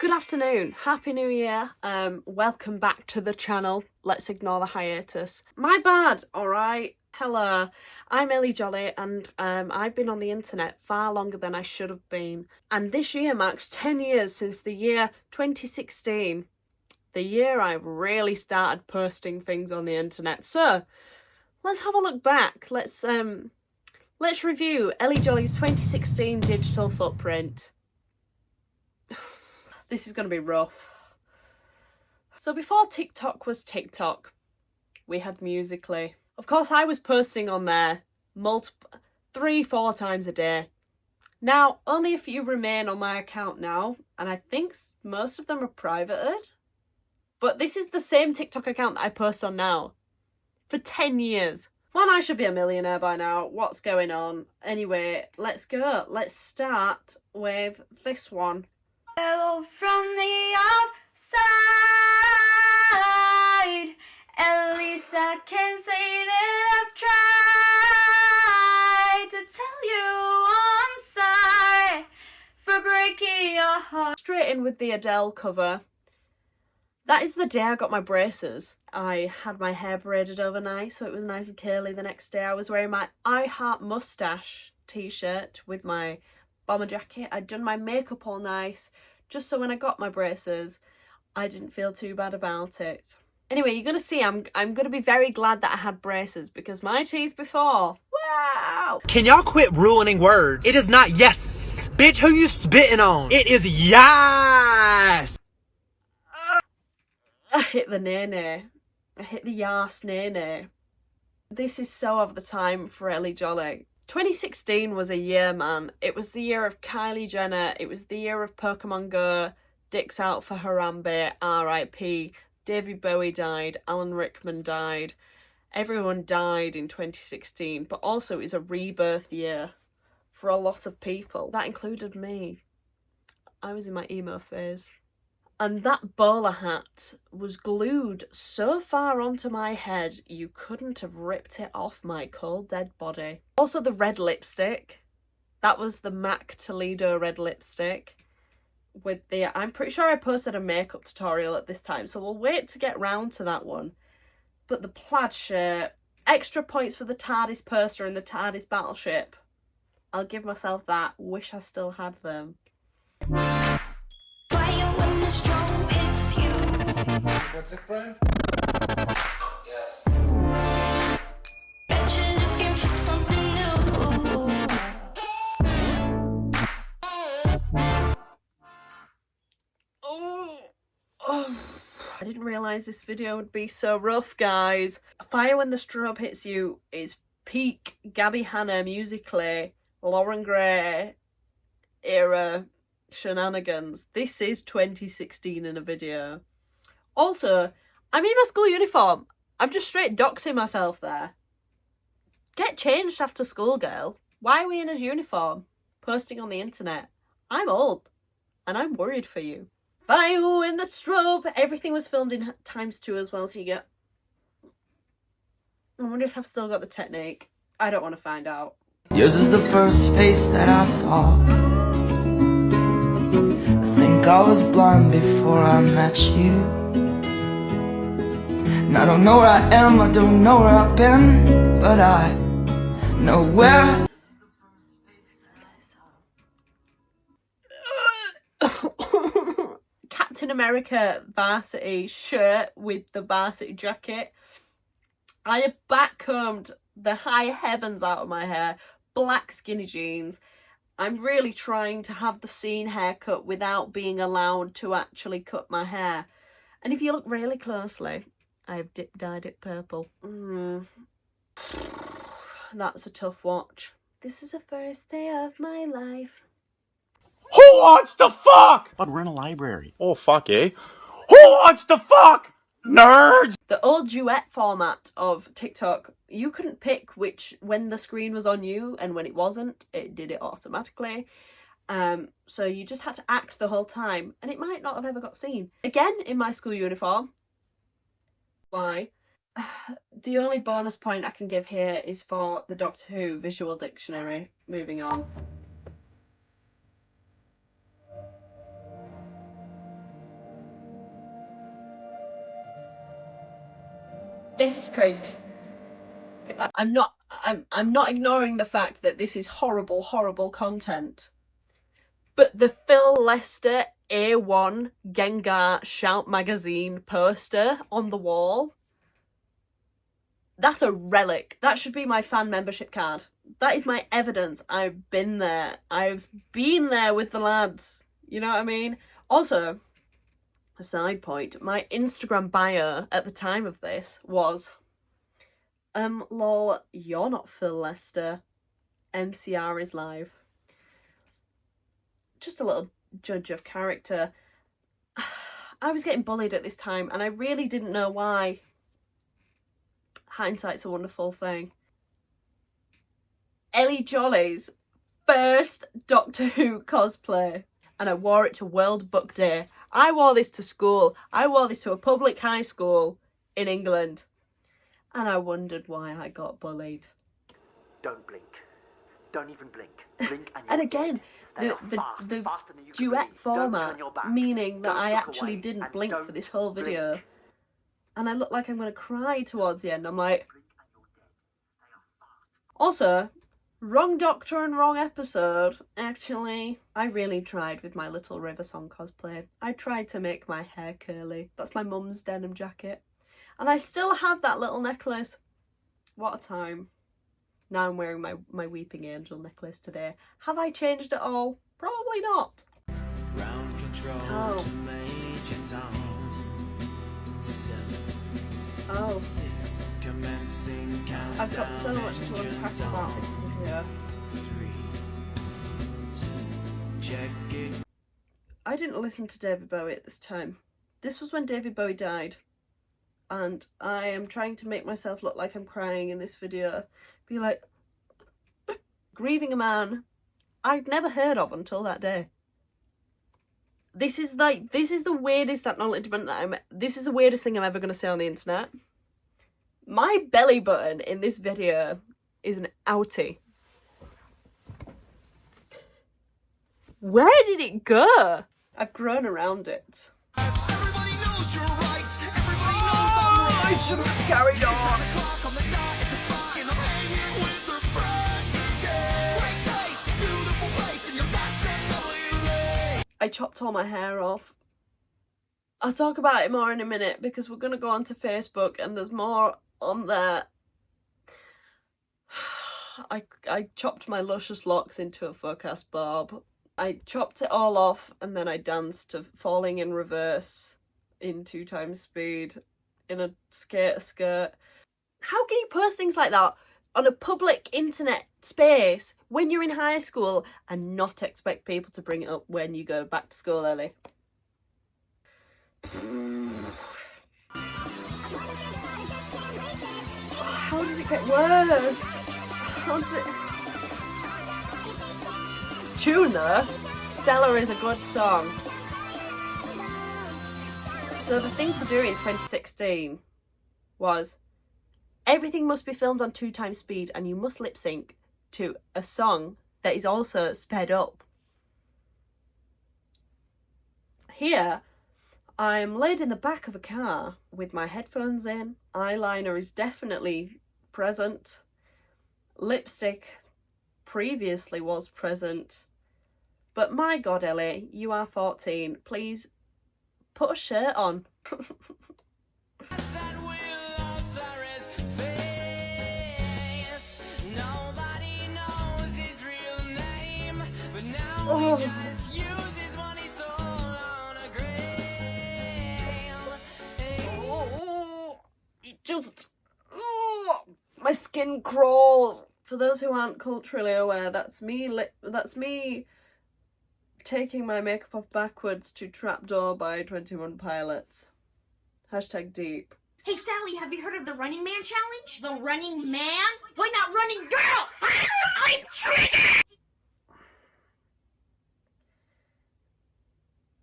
Good afternoon, happy new year, welcome back to the channel. Let's ignore the hiatus. My bad, alright? Hello, I'm Ellie Jolly and I've been on the internet far longer than I should have been. And this year marks 10 years since the year 2016. The year I really started posting things on the internet. So, let's have a look back. Let's review Ellie Jolly's 2016 digital footprint. This is going to be rough. So before TikTok was TikTok, we had Musical.ly. Of course, I was posting on there 3-4 times a day. Now, only a few remain on my account now, and I think most of them are privated. But this is the same TikTok account that I post on now. For 10 years. Man, I should be a millionaire by now. What's going on? Anyway, let's go. Let's start with this one. Hello from the outside. At least I can say that I've tried to tell you I'm sorry for breaking your heart. Straight in with the Adele cover. That is the day I got my braces. I had my hair braided overnight, so it was nice and curly the next day. I was wearing my I Heart Mustache t-shirt with my bomber jacket. I'd done my makeup all nice, just so when I got my braces, I didn't feel too bad about it. Anyway, you're going to see I'm going to be very glad that I had braces, because my teeth before, wow! Can y'all quit ruining words? It is not yes. Bitch, who you spitting on? It is yes. I hit the nay-nay. I hit the yas nay-nay. This is so of the time for Ellie Jolly. 2016 was a year, man. It was the year of Kylie Jenner. It was the year of Pokemon Go. Dick's out for Harambe. R.I.P. David Bowie died. Alan Rickman died. Everyone died in 2016. But also it was a rebirth year for a lot of people. That included me. I was in my emo phase. And that bowler hat was glued so far onto my head, you couldn't have ripped it off my cold dead body. Also the red lipstick. That was the MAC Toledo red lipstick. With the, I'm pretty sure I posted a makeup tutorial at this time, so we'll wait to get round to that one. But the plaid shirt, extra points for the TARDIS poster and the TARDIS battleship. I'll give myself that. Wish I still had them. What's it, Brian? Yes. Bet you're looking for something new. I didn't realise this video would be so rough, guys. Fire When the Strobe Hits You is peak Gabby Hanna Musical.ly, Lauren Gray era shenanigans. This is 2016 in a video. Also, I'm in my school uniform. I'm just straight doxing myself there. Get changed after school, girl. Why are we in a uniform? Posting on the internet. I'm old. And I'm worried for you. Fire in the strobe. Everything was filmed in ×2 as well, so you get... I wonder if I've still got the technique. I don't want to find out. Yours is the first face that I saw. I think I was blind before I met you. And I don't know where I am, I don't know where I've been, but I know where. Captain America varsity shirt with the varsity jacket. I have backcombed the high heavens out of my hair. Black skinny jeans. I'm really trying to have the scene haircut without being allowed to actually cut my hair. And if you look really closely, I've dyed it purple. That's a tough watch. This is the first day of my life. Who wants to fuck? But we're in a library. Oh, fuck, eh? Who wants to fuck? Nerds! The old duet format of TikTok, you couldn't pick when the screen was on you and when it wasn't, it did it automatically. So you just had to act the whole time, and it might not have ever got seen. Again, in my school uniform. Why? The only bonus point I can give here is for the Doctor Who visual dictionary. Moving on. This is crazy. I'm not ignoring the fact that this is horrible, horrible content. But the Phil Lester A1 Gengar Shout magazine poster on the wall, that's a relic. That should be my fan membership card. That is my evidence. I've been there. I've been there with the lads. You know what I mean? Also, a side point, my Instagram bio at the time of this was, lol, you're not Phil Lester. MCR is live. Just a little judge of character. I was getting bullied at this time and I really didn't know why. Hindsight's a wonderful thing. Ellie Jolly's first Doctor Who cosplay, and I wore it to World Book Day. I wore this to school. I wore this to a public high school in England, and I wondered why I got bullied. Don't blink. Don't even blink. Blink and again, the duet format, meaning that I actually didn't blink for this whole video. And I look like I'm going to cry towards the end. I'm like... Also, wrong Doctor and wrong episode. Actually, I really tried with my little River Song cosplay. I tried to make my hair curly. That's my mum's denim jacket. And I still have that little necklace. What a time. Now I'm wearing my Weeping Angel necklace today. Have I changed at all? Probably not. Oh. Oh. I've got so much to unpack about this video. I didn't listen to David Bowie at this time. This was when David Bowie died. And I am trying to make myself look like I'm crying in this video. Be like, grieving a man I'd never heard of until that day. This is the weirdest acknowledgement that this is the weirdest thing I'm ever going to say on the internet. My belly button in this video is an outie. Where did it go? I've grown around it. Everybody knows you're right. Everybody knows I'm right. I should have carried on. I chopped all my hair off. I'll talk about it more in a minute because we're going to go on to Facebook and there's more on there. I chopped my luscious locks into a focus bob. I chopped it all off and then I danced to Falling in Reverse in 2x speed in a skater skirt. How can you post things like that on a public internet space when you're in high school and not expect people to bring it up when you go back to school, Ellie? How does it get worse? How does it... Tune though. Stella is a good song. So the thing to do in 2016 was everything must be filmed on 2x speed and you must lip sync to a song that is also sped up. Here, I'm laid in the back of a car with my headphones in. Eyeliner is definitely present. Lipstick previously was present. But my God, Ellie, you are 14. Please put a shirt on. Oh. It just... my skin crawls. For those who aren't culturally aware, that's me taking my makeup off backwards to Trapdoor by 21 Pilots. Hashtag deep. Hey Sally, have you heard of the Running Man challenge? The Running Man? Why not Running Girl? I'm triggered!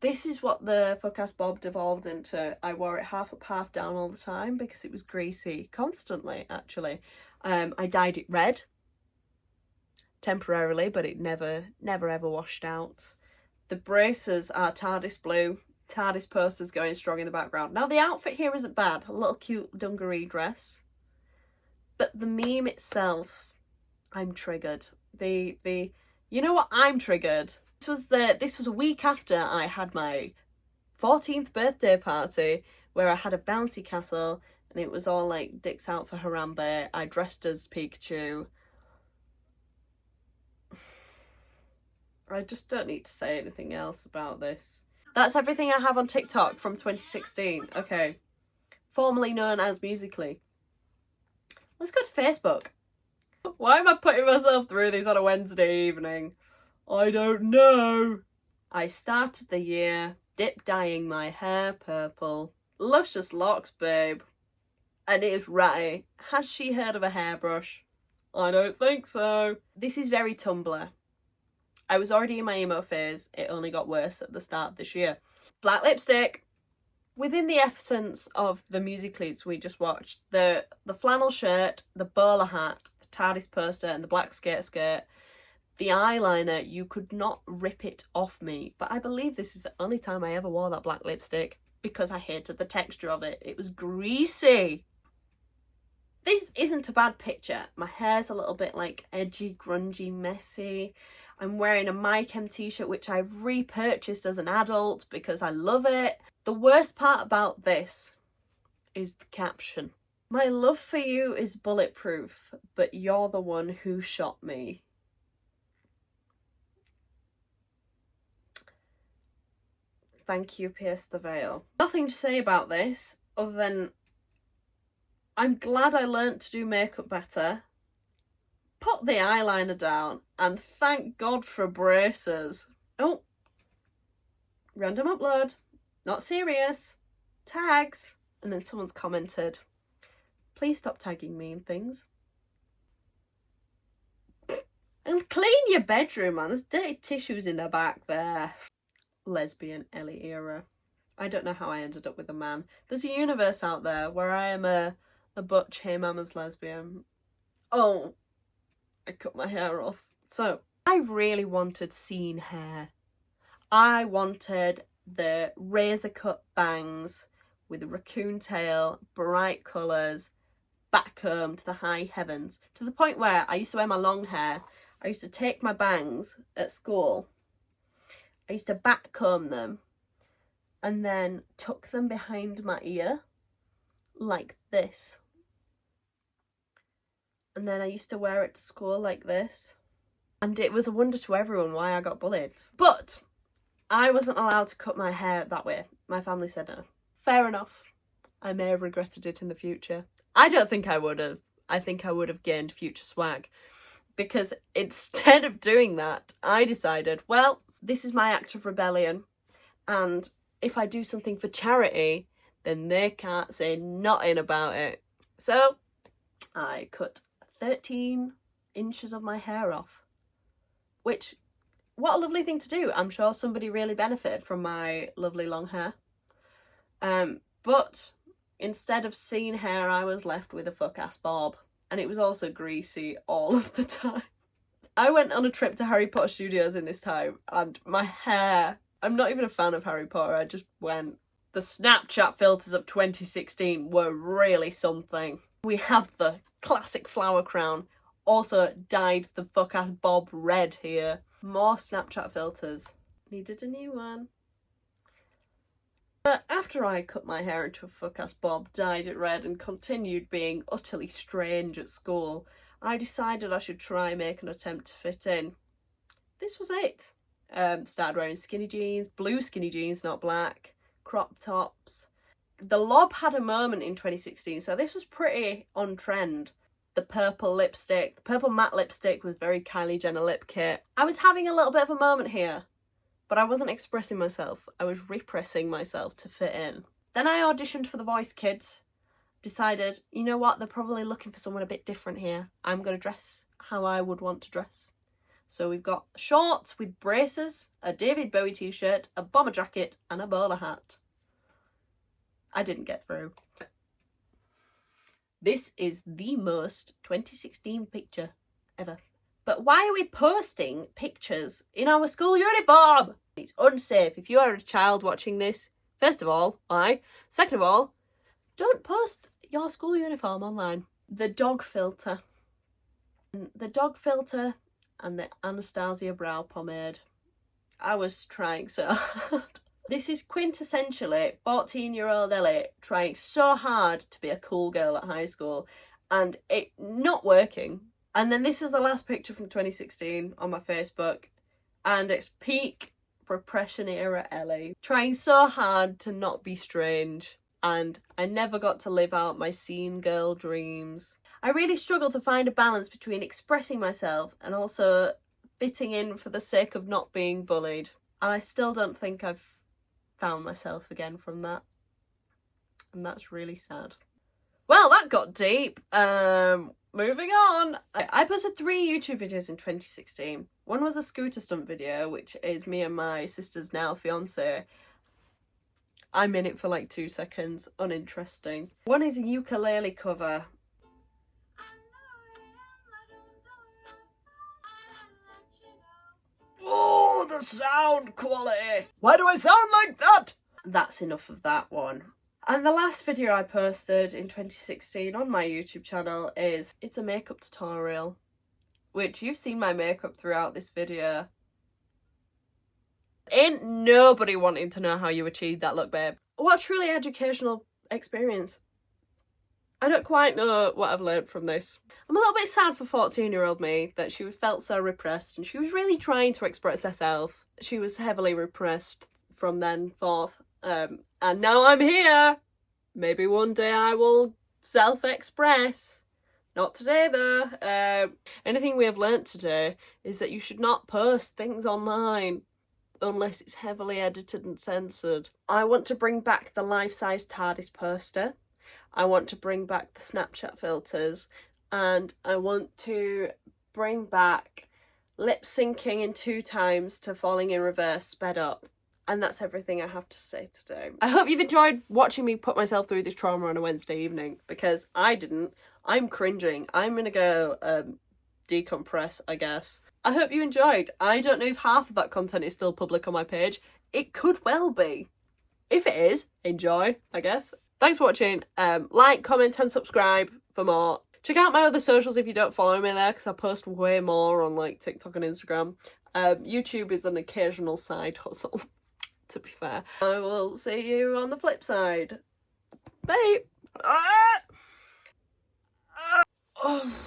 This is what the Focus Bob devolved into. I wore it half up, half down all the time because it was greasy. Constantly, actually. I dyed it red. Temporarily, but it never ever washed out. The braces are TARDIS blue. TARDIS posters going strong in the background. Now the outfit here isn't bad, a little cute dungaree dress. But the meme itself, I'm triggered. You know what, I'm triggered. This was a week after I had my 14th birthday party where I had a bouncy castle and it was all like dicks out for Harambe. I dressed as Pikachu. I just don't need to say anything else about this. That's everything I have on TikTok from 2016. Okay. Formerly known as Musical.ly. Let's go to Facebook. Why am I putting myself through these on a Wednesday evening? I don't know. I started the year dip dyeing my hair purple. Luscious locks, babe. And if Ratty, has she heard of a hairbrush? I don't think so. This is very Tumblr. I was already in my emo phase. It only got worse at the start of this year. Black lipstick. Within the essence of the Musical.lys we just watched, the flannel shirt, the bowler hat, the TARDIS poster and the black skate skirt, the eyeliner, you could not rip it off me. But I believe this is the only time I ever wore that black lipstick because I hated the texture of it. It was greasy. This isn't a bad picture. My hair's a little bit like edgy, grungy, messy. I'm wearing a Mike M t-shirt which I've repurchased as an adult because I love it. The worst part about this is the caption. My love for you is bulletproof, but you're the one who shot me. Thank you, Pierce the Veil. Nothing to say about this other than I'm glad I learnt to do makeup better. Put the eyeliner down and thank God for braces. Oh, random upload. Not serious. Tags. And then someone's commented, please stop tagging me in things. And clean your bedroom, man. There's dirty tissues in the back there. Lesbian Ellie era. I don't know how I ended up with a man. There's a universe out there where I am a butch hey mama's lesbian. Oh, I cut my hair off. So, I really wanted scene hair. I wanted the razor cut bangs with a raccoon tail, bright colours, backcomb to the high heavens. To the point where I used to wear my long hair. I used to take my bangs at school. I used to backcomb them and then tuck them behind my ear like this. And then I used to wear it to school like this. And it was a wonder to everyone why I got bullied. But I wasn't allowed to cut my hair that way. My family said no. Fair enough. I may have regretted it in the future. I don't think I would have. I think I would have gained future swag. Because instead of doing that, I decided, well, this is my act of rebellion. And if I do something for charity, then they can't say nothing about it. So I cut 13 inches of my hair off. Which, what a lovely thing to do. I'm sure somebody really benefited from my lovely long hair. But instead of scene hair, I was left with a fuck-ass bob. And it was also greasy all of the time. I went on a trip to Harry Potter Studios in this time, and my hair, I'm not even a fan of Harry Potter, I just went. The Snapchat filters of 2016 were really something. We have the classic flower crown, also dyed the fuck-ass bob red here. More Snapchat filters. Needed a new one. But after I cut my hair into a fuck-ass bob, dyed it red and continued being utterly strange at school, I decided I should try make an attempt to fit in. This was it. Started wearing skinny jeans, blue skinny jeans, not black, crop tops. The lob had a moment in 2016, so this was pretty on trend. The purple lipstick, the purple matte lipstick was very Kylie Jenner lip kit. I was having a little bit of a moment here, but I wasn't expressing myself. I was repressing myself to fit in. Then I auditioned for The Voice Kids. Decided, you know what, they're probably looking for someone a bit different here. I'm going to dress how I would want to dress. So we've got shorts with braces, a David Bowie t-shirt, a bomber jacket and a bowler hat. I didn't get through. This is the most 2016 picture ever. But why are we posting pictures in our school uniform? It's unsafe. If you are a child watching this, First of all, why? Second of all, don't post your school uniform online. The dog filter. The dog filter and the Anastasia brow pomade. I was trying so hard. This is quintessentially 14-year-old Ellie trying so hard to be a cool girl at high school and it not working. And then this is the last picture from 2016 on my Facebook and it's peak repression era Ellie. Trying so hard to not be strange and I never got to live out my scene girl dreams. I really struggled to find a balance between expressing myself and also fitting in for the sake of not being bullied. And I still don't think I've found myself again from that. And that's really sad. Well, that got deep. Moving on. I posted 3 YouTube videos in 2016. One was a scooter stunt video, which is me and my sister's now fiance. I'm in it for like 2 seconds. Uninteresting. One is a ukulele cover. Oh, the sound quality! Why do I sound like that? That's enough of that one. And the last video I posted in 2016 on my YouTube channel it's a makeup tutorial, which you've seen my makeup throughout this video. Ain't nobody wanting to know how you achieved that look, babe. What a truly educational experience. I don't quite know what I've learned from this. I'm a little bit sad for 14-year-old me that she felt so repressed and she was really trying to express herself. She was heavily repressed from then forth. And now I'm here. Maybe one day I will self-express. Not today though. Anything we have learnt today is that you should not post things online unless it's heavily edited and censored. I want to bring back the life-size TARDIS poster. I want to bring back the Snapchat filters and I want to bring back lip syncing in 2 times to falling in reverse sped up. And that's everything I have to say today. I hope you've enjoyed watching me put myself through this trauma on a Wednesday evening because I didn't. I'm cringing. I'm gonna go decompress, I guess. I hope you enjoyed. I don't know if half of that content is still public on my page. It could well be. If it is, enjoy, I guess. Thanks for watching. Like, comment and subscribe for more. Check out my other socials if you don't follow me there because I post way more on like TikTok and Instagram. YouTube is an occasional side hustle, to be fair. I will see you on the flip side. Bye! Oh.